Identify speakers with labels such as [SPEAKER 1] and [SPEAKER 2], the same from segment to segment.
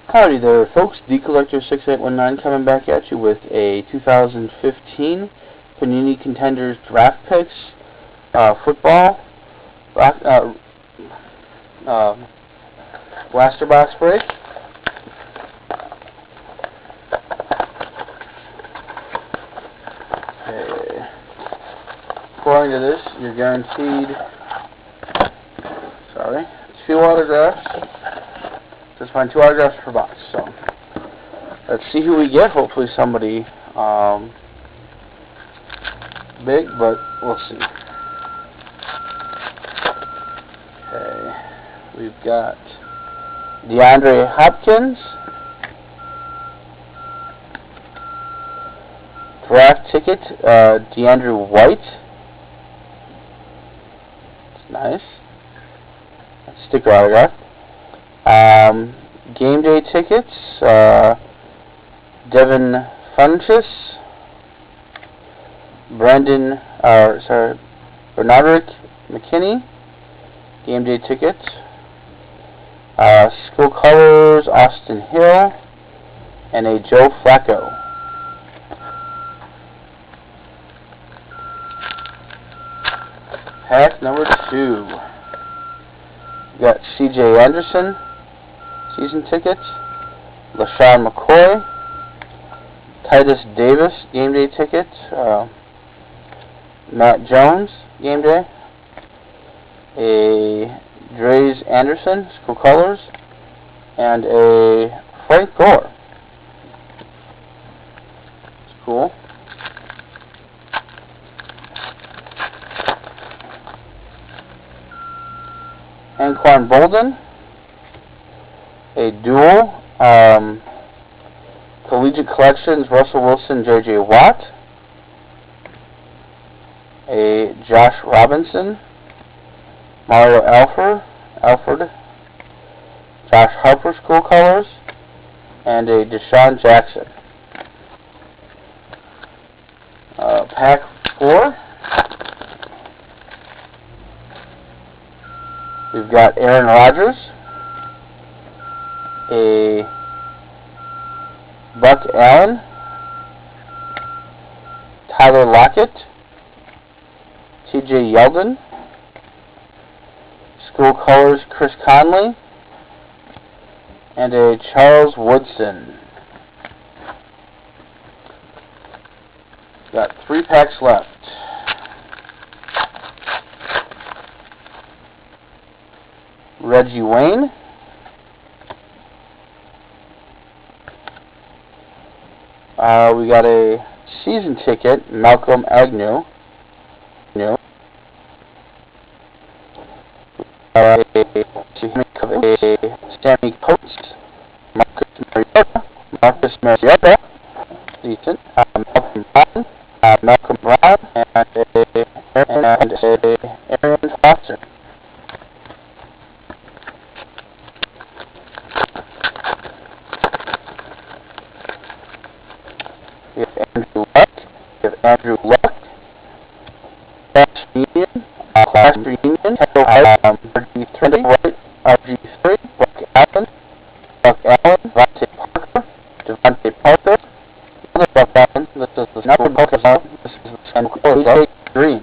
[SPEAKER 1] Howdy there, folks. DCollector6819 coming back at you with a 2015 Panini Contenders Draft Picks football blaster box break. Okay. According to this, you're guaranteed 2 autographs. Just find 2 autographs per box. So let's see who we get. Hopefully somebody big, but we'll see. Okay, we've got DeAndre Hopkins, draft ticket, DeAndre White. It's nice. Sticker autograph. Game day tickets, Devin Funchess, Bernardrick McKinney, game day tickets, school colors, Austin Hill, and a Joe Flacco. Pack number 2. We got C.J. Anderson, season tickets, LaShawn McCoy, Titus Davis, game day ticket, Matt Jones, game day, a Dre's Anderson, school colors, and a Frank Gore. It's cool. Anquan Bolden, a dual, Collegiate Collections, Russell Wilson, J.J. Watt, a Josh Robinson, Mario Alford, Josh Harper school colors, and a Deshaun Jackson. Pack 4. We've got Aaron Rodgers, a Buck Allen, Tyler Lockett, T.J. Yeldon, school colors Chris Conley, and a Charles Woodson. Got 3 packs left. Reggie Wayne, we got a season ticket, Malcolm Agnew, a Sammy Coates, Marcus Mariota, decent, Malcolm Brown, and Arian Foster. We have Andrew Luck, Class Reunion, RG3, Buck Allen, Devontae Parker, another Buck Allen, this is the number Buck Allen, this is the Green.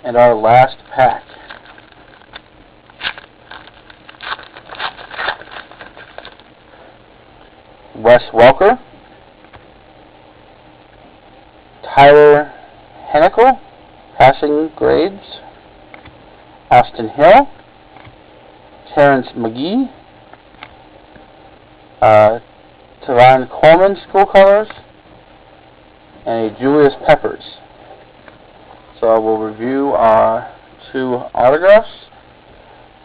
[SPEAKER 1] And our last pack. Wes Welker, Tyler Hennicle, passing grades, Austin Hill, Terrence McGee, Teron Coleman, school colors, and a Julius Peppers. So we'll review our 2 autographs.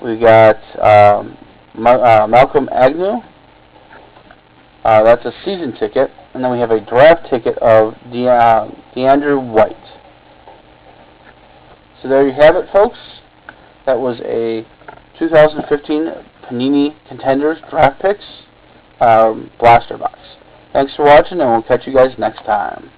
[SPEAKER 1] We got Malcolm Agnew. That's a season ticket, and then we have a draft ticket of DeAndre White. So there you have it, folks. That was a 2015 Panini Contenders Draft Picks blaster box. Thanks for watching, and we'll catch you guys next time.